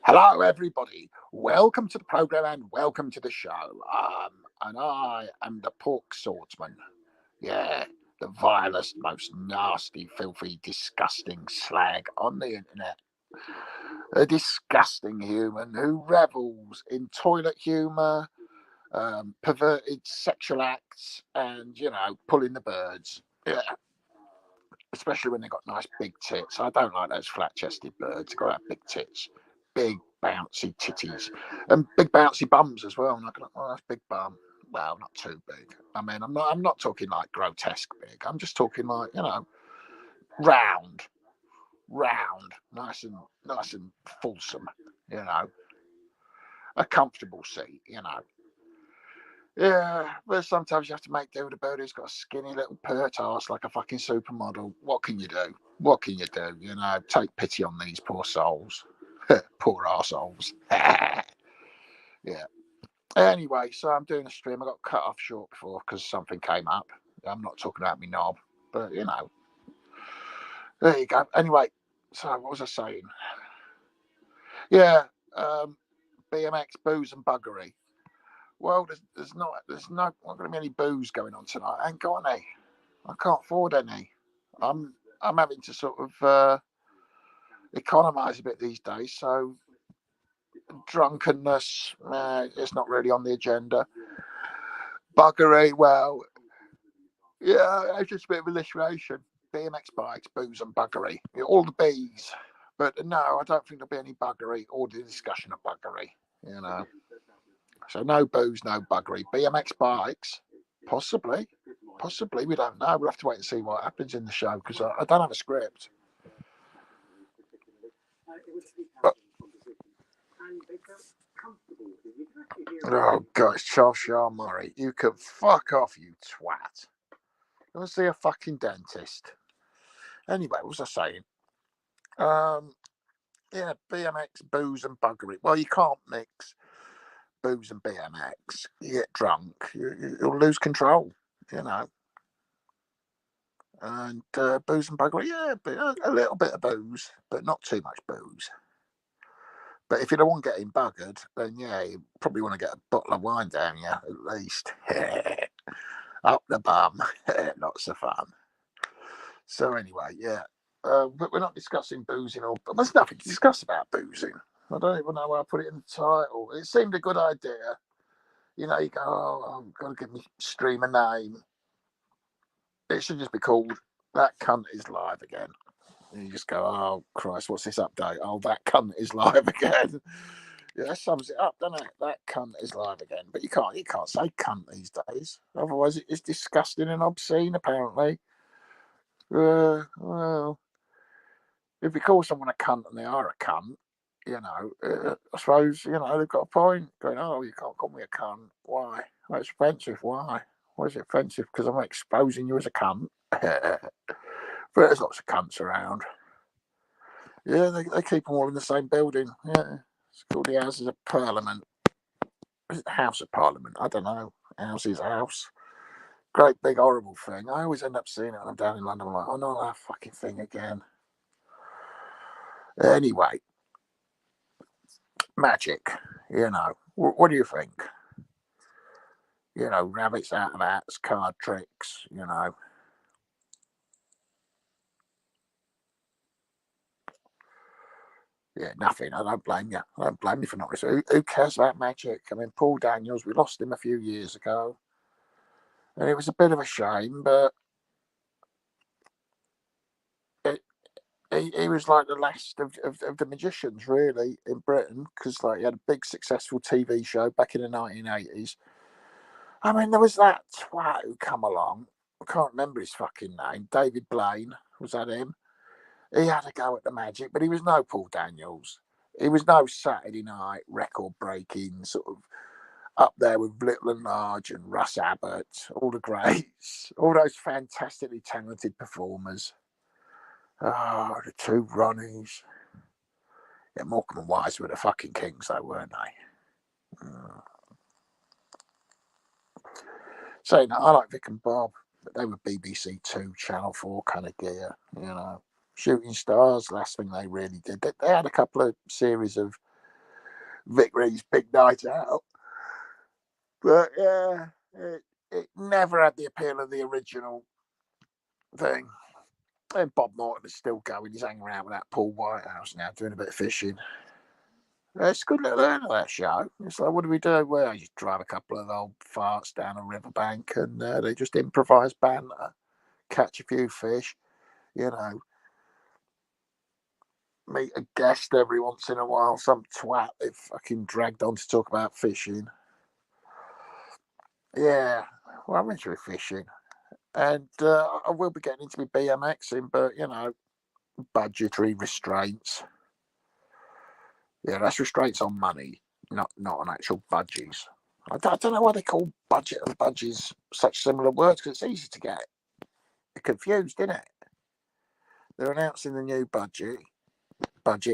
Hello, everybody. Welcome to the program and welcome to the show. And I am the pork swordsman. Yeah, the vilest, most nasty, filthy, disgusting slag on the internet. A disgusting human who revels in toilet humour, perverted sexual acts, and, pulling the birds. Yeah, especially when they've got nice big tits. I don't like those flat chested birds. They've got to have big tits, big bouncy titties, and big bouncy bums as well. And I go, oh, that's big bum. Well, not too big. I mean, I'm not talking like grotesque big. I'm just talking like, round, nice and fulsome. You know, a comfortable seat. Yeah, but sometimes you have to make do with a bird who's got a skinny little pert ass like a fucking supermodel. What can you do? What can you do? Take pity on these poor souls. Poor arseholes. Yeah. Anyway, so I'm doing a stream. I got cut off short before because something came up. I'm not talking about me knob, but there you go. Anyway, so what was I saying? Yeah, BMX, booze and buggery. Well, there's not going to be any booze going on tonight. I ain't got any. I can't afford any. I'm having to sort of economise a bit these days. So drunkenness, it's not really on the agenda. Buggery, well, yeah, it's just a bit of alliteration. BMX bikes, booze and buggery. All the B's. But no, I don't think there'll be any buggery or the discussion of buggery. So no booze, no buggery. BMX bikes, possibly. Possibly, we don't know. We'll have to wait and see what happens in the show because I don't have a script. But, oh, God, it's Charles Shaw Murray. You can fuck off, you twat. You want to see a fucking dentist? Anyway, what was I saying? Yeah, BMX, booze and buggery. Well, you can't mix booze and BMX. You get drunk, you'll lose control, And booze and buggery, yeah, a little bit of booze, but not too much booze. But if you don't want getting buggered, then yeah, you probably want to get a bottle of wine down you, at least. Up the bum. Lots of fun. So anyway, yeah. But we're not discussing boozing, but there's nothing to discuss about boozing. I don't even know why I put it in the title. It seemed a good idea. You go, oh, I've got to give me stream a name. It should just be called That Cunt Is Live Again. And you just go, oh, Christ, what's this update? Oh, that cunt is live again. Yeah, that sums it up, doesn't it? That cunt is live again. But you can't say cunt these days. Otherwise, it's disgusting and obscene, apparently. Well, if you call someone a cunt and they are a cunt, I suppose, they've got a point. Going, oh, you can't call me a cunt. Why? Well, it's offensive. Why? Why is it offensive? Because I'm exposing you as a cunt. But there's lots of cunts around. Yeah, they keep them all in the same building. Yeah, it's called the Houses of Parliament. Is it the House of Parliament? I don't know. House is house. Great big horrible thing. I always end up seeing it when I'm down in London. I'm like, oh, not that fucking thing again. Anyway, magic. What do you think? Rabbits out of hats, card tricks. Yeah, nothing. I don't blame you. I don't blame you for not listening. Who cares about magic? I mean, Paul Daniels, we lost him a few years ago. And it was a bit of a shame, but he was like the last of the magicians, really, in Britain, because he had a big, successful TV show back in the 1980s. I mean, there was that twat who come along. I can't remember his fucking name. David Blaine. Was that him? He had a go at the magic, but he was no Paul Daniels. He was no Saturday night record-breaking sort of up there with Little and Large and Russ Abbott, all the greats, all those fantastically talented performers. Oh, the two Ronnies. Yeah, Morecambe and Wise were the fucking kings, though, weren't they? So, I like Vic and Bob, but they were BBC Two, Channel 4 kind of gear, Shooting Stars, last thing they really did. They had a couple of series of Vickery's big night out. But yeah, it never had the appeal of the original thing. And Bob Morton is still going. He's hanging around with that Paul Whitehouse now, doing a bit of fishing. It's a good little earn of that show. It's like, what do we do? Well, I just drive a couple of old farts down a riverbank and they just improvise banter, catch a few fish, you know, meet a guest every once in a while, some twat they've fucking dragged on to talk about fishing. Yeah, well, I'm into fishing. And I will be getting into my BMXing, but, you know, budgetary restraints. Yeah, that's restraints on money, not on actual budgies. I don't know why they call budget and budgies such similar words, because it's easy to get confused, isn't it? They're announcing the new budgie, and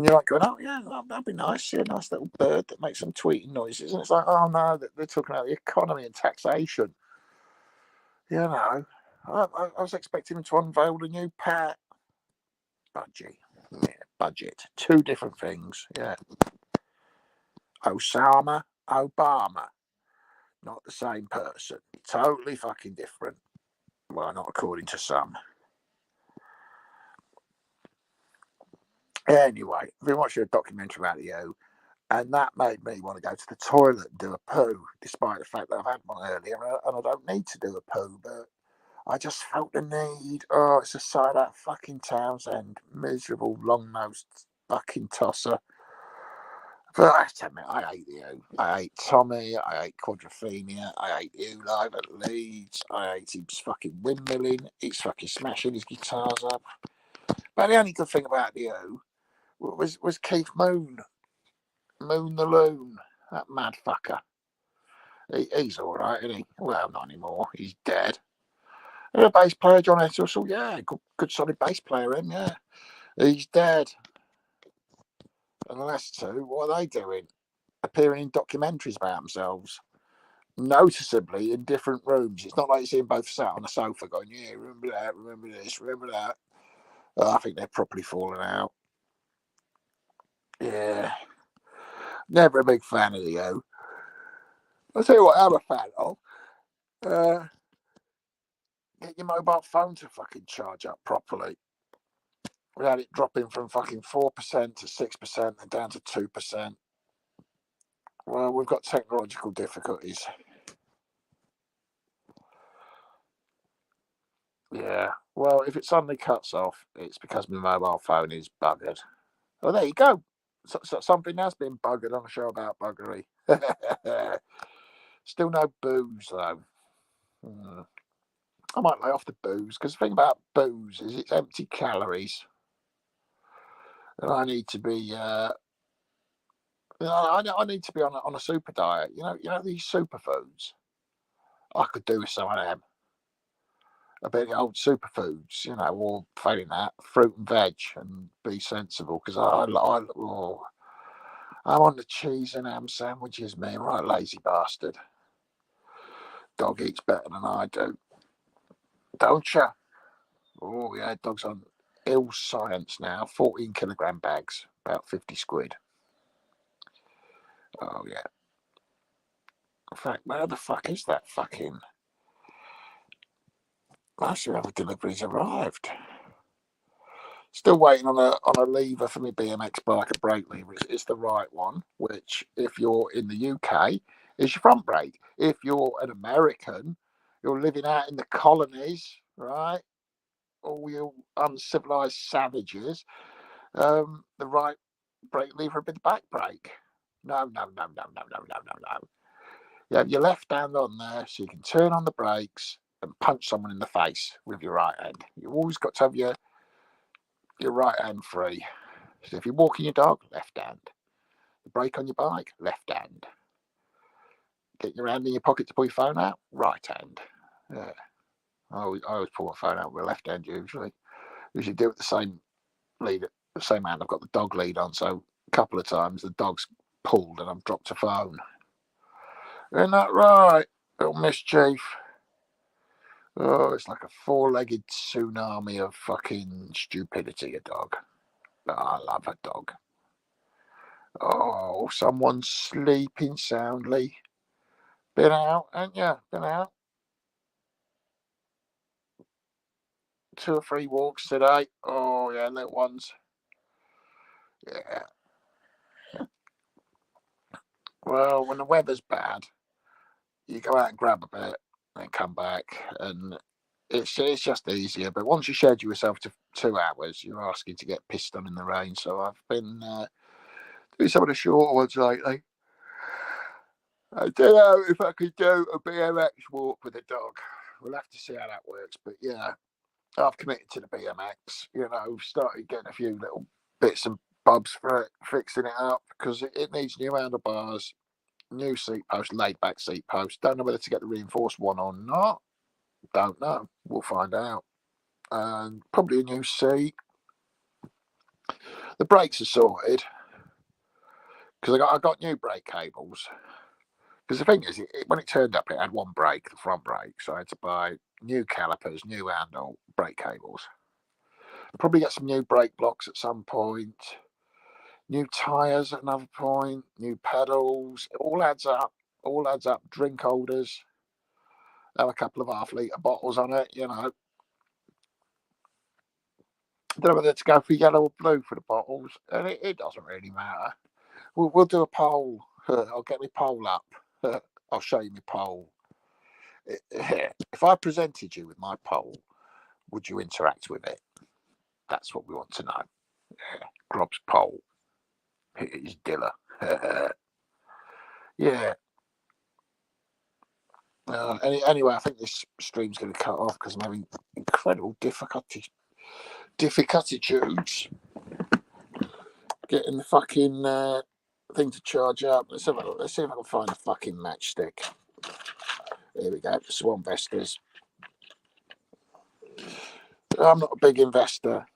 you're like going, oh yeah, that'd be nice, yeah, nice little bird that makes some tweeting noises, and it's like, oh no, they're talking about the economy and taxation. You know, I was expecting them to unveil the new pet budgie. Yeah, budget, two different things. Yeah, Osama, Obama, not the same person, totally fucking different. Well, not according to some. Anyway, I've been watching a documentary about you, and that made me want to go to the toilet and do a poo, despite the fact that I've had one earlier and I don't need to do a poo, but I just felt the need. Oh, it's a sight out fucking Townsend, miserable, long-nosed fucking tosser. But I have to admit, I hate you. I hate Tommy. I hate Quadrophenia. I hate you live at Leeds. I hate him fucking windmilling. He's fucking smashing his guitars up. But the only good thing about you was Keith Moon the Loon, that mad fucker. He's all right, isn't he? Well, not anymore. He's dead. And the bass player, John Entwistle, yeah, good solid bass player, him, yeah. He's dead. And the last two, what are they doing? Appearing in documentaries about themselves, noticeably in different rooms. It's not like you see them both sat on a sofa going, yeah, remember that, remember this, remember that. I think they're properly falling out. Yeah. Never a big fan of the O. I'll tell you what I'm a fan of. Get your mobile phone to fucking charge up properly. We had it dropping from fucking 4% to 6% and down to 2%. Well, we've got technological difficulties. Yeah. Well, if it suddenly cuts off, it's because my mobile phone is buggered. Oh, there you go. So something has been buggered on a show about buggery. Still no booze, though. I might lay off the booze, because the thing about booze is it's empty calories. And I need to be... I need to be on a super diet. You know these superfoods. I could do with some of them. A bit of old superfoods, or failing that, fruit and veg, and be sensible. Because I'm on the cheese and ham sandwiches, man. Right, lazy bastard. Dog eats better than I do, don't you? Oh yeah, dog's on ill science now. 14-kilogram bags, about 50 quid. Oh yeah. In fact, where the fuck is that fucking? Most of the other deliveries arrived. Still waiting on a lever for my BMX bike, a brake lever. It's the right one, which, if you're in the UK, is your front brake. If you're an American, you're living out in the colonies, right? All you uncivilized savages, the right brake lever would be the back brake. No. You have your left hand on there so you can turn on the brakes and punch someone in the face with your right hand. You've always got to have your right hand free. So if you're walking your dog, left hand. The brake on your bike, left hand. Get your hand in your pocket to pull your phone out, right hand. Yeah. I always pull my phone out with left hand usually. Usually do it the same lead, the same hand. I've got the dog lead on, so a couple of times the dog's pulled and I've dropped a phone. Isn't that right, little mischief? Oh, it's like a four-legged tsunami of fucking stupidity, a dog. But I love a dog. Oh, someone's sleeping soundly. Been out, ain't you? Been out 2 or 3 walks today. Oh yeah, little ones. Yeah. Well, when the weather's bad, you go out and grab a bit, and come back, and it's just easier. But once you schedule yourself to 2 hours, you're asking to get pissed on in the rain. So I've been doing some of the shorter ones lately. I don't know if I could do a BMX walk with a dog. We'll have to see how that works. But yeah, I've committed to the BMX. You know, started getting a few little bits and bobs for it, fixing it up because it needs new handlebars, new seat post, laid back seat post. Don't know whether to get the reinforced one or not. Don't know. We'll find out. And probably a new seat. The brakes are sorted because I got new brake cables. Because the thing is, when it turned up, it had one brake, the front brake, so I had to buy new calipers, new handle, brake cables. I'll probably get some new brake blocks at some point, new tyres at another point, new pedals. It all adds up. All adds up. Drink holders. Have a couple of half-litre bottles on it, you know. I don't know whether to go for yellow or blue for the bottles, and it doesn't really matter. We'll do a poll. I'll get my poll up. I'll show you my poll. If I presented you with my poll, would you interact with it? That's what we want to know. Grob's poll. It is Dilla. Yeah. Anyway, I think this stream's going to cut off because I'm having incredible difficulties getting the fucking thing to charge up. Let's see if I can find a fucking matchstick. Here we go. Swan Vestas. I'm not a big investor,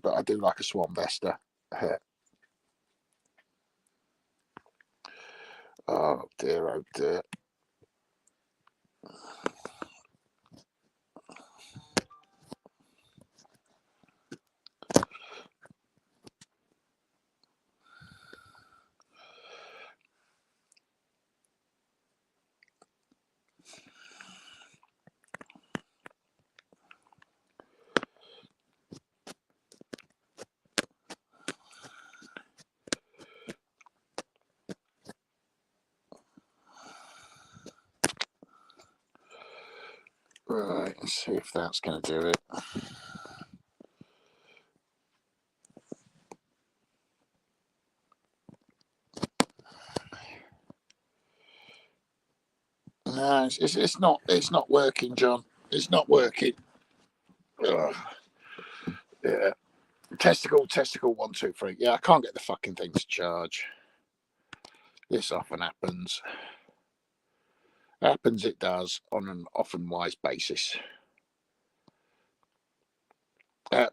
but I do like a Swan Vesta. Oh dear, oh dear. Right, let's see if that's going to do it. No, it's not working, John. It's not working. Ugh. Yeah. Testicle, 1, 2, 3. Yeah, I can't get the fucking thing to charge. This often happens. It does on an often wise basis.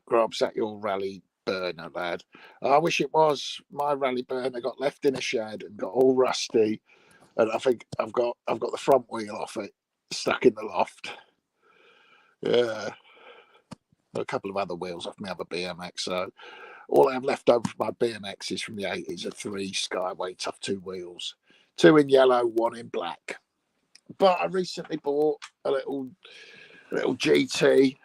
Grob's that your rally burner, lad? I wish it was. My rally burner got left in a shed and got all rusty, and I think I've got the front wheel off it stuck in the loft. Yeah, a couple of other wheels off my other BMX. So all I have left over from my BMX is from the 80s are 3 Skyway Tough 2 wheels, 2 in yellow, 1 in black. But I recently bought a little GT.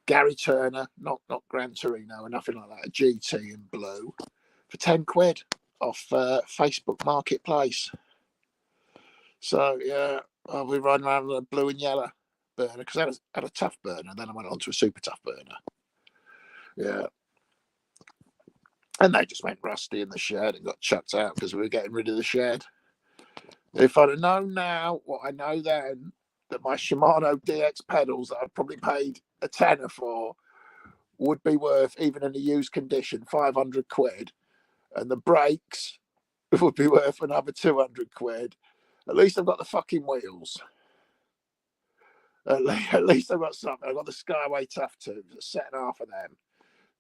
Gary Turner, not Gran Torino or nothing like that, a GT in blue for 10 quid off Facebook Marketplace. So yeah, I'll be riding around with a blue and yellow burner because I had a tough burner, then I went on to a super tough burner. Yeah. And they just went rusty in the shed and got chucked out because we were getting rid of the shed. If I'd have known now what I know then, that my Shimano DX pedals that I've probably paid a tenner for would be worth, even in a used condition, 500 quid, and the brakes would be worth another 200 quid. At least I've got the fucking wheels. At least I've got something. I've got the Skyway Tough 2, a set and half of them.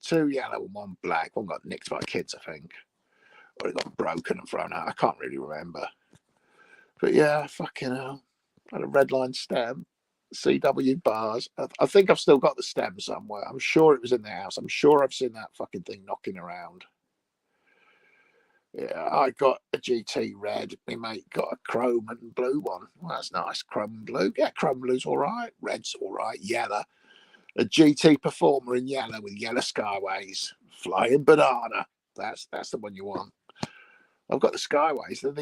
2 yellow and 1 black. One got nicked by kids, I think. Or it got broken and thrown out. I can't really remember. But yeah, fucking hell. I had a red line stem, CW bars. I think I've still got the stem somewhere. I'm sure it was in the house. I'm sure I've seen that fucking thing knocking around. Yeah, I got a GT red. My mate got a chrome and blue one. Well, that's nice. Chrome and blue. Yeah, chrome and blue's all right. Red's all right. Yellow. A GT Performer in yellow with yellow skyways. Flying banana. That's the one you want. I've got the skyways. They're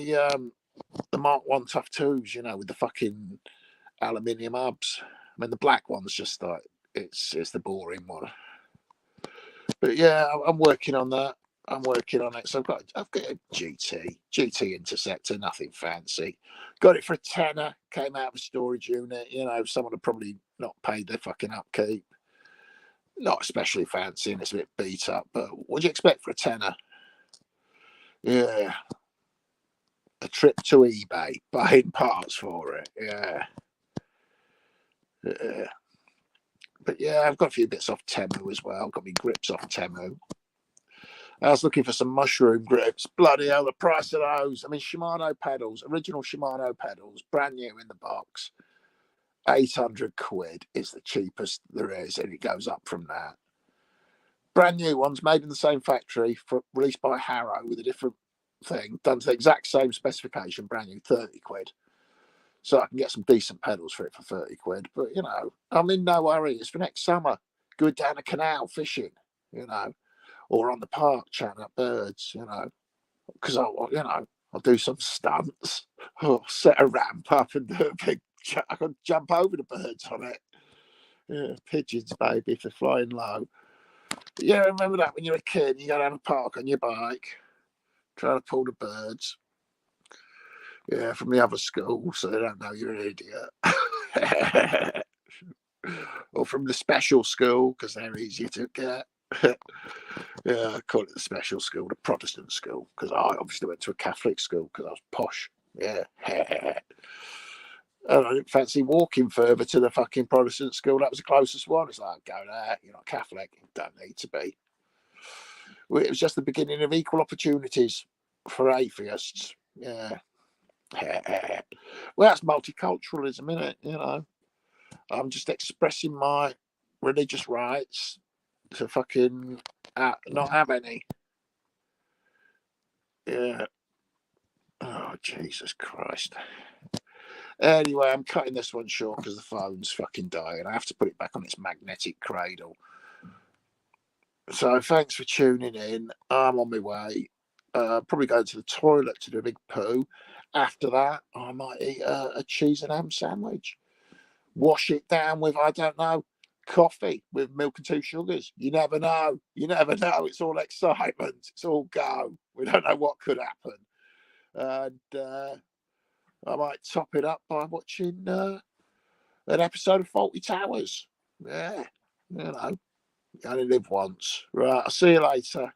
the Mark 1 Tough 2s, you know, with the fucking aluminium hubs. I mean, the black one's just like, it's the boring one. But yeah, I'm working on that. I'm working on it. So I've got a GT Interceptor, nothing fancy. Got it for a tenner. Came out of a storage unit. You know, someone had probably not paid their fucking upkeep. Not especially fancy, and it's a bit beat up. But what do you expect for a tenner? Yeah, a trip to eBay, buying parts for it. Yeah. But yeah, I've got a few bits off Temu as well. Got me grips off Temu. I was looking for some mushroom grips. Bloody hell, the price of those. I mean, Shimano pedals, original Shimano pedals, brand new in the box. 800 quid is the cheapest there is, and it goes up from that. Brand new ones made in the same factory, released by Harrow with a different thing, done to the exact same specification, brand new, 30 quid. So I can get some decent pedals for it for 30 quid. But, you know, I'm in no hurry. It's for next summer. Go down a canal fishing, you know, or on the park chatting up birds, you know, because I'll do some stunts, or set a ramp up and do a big, I can jump over the birds on it. Yeah, pigeons, baby, if they're flying low. But yeah, remember that when you're a kid, you go down a park on your bike, trying to pull the birds. Yeah, from the other school, so they don't know you're an idiot. Or from the special school, because they're easier to get. Yeah, I call it the special school, the Protestant school, because I obviously went to a Catholic school because I was posh. Yeah. And I didn't fancy walking further to the fucking Protestant school. That was the closest one. It's like, go there, you're not Catholic, you don't need to be. Well, it was just the beginning of equal opportunities for atheists. Yeah. Well, that's multiculturalism, isn't it? You know, I'm just expressing my religious rights to fucking not have any. Yeah. Oh, Jesus Christ. Anyway, I'm cutting this one short because the phone's fucking dying. I have to put it back on its magnetic cradle. So thanks for tuning in. I'm on my way. Probably go to the toilet to do a big poo. After that, I might eat a cheese and ham sandwich. Wash it down with, I don't know, coffee with milk and 2 sugars. You never know. You never know. It's all excitement. It's all go. We don't know what could happen. And I might top it up by watching an episode of Faulty Towers. Yeah, you know, you only live once. Right, I'll see you later.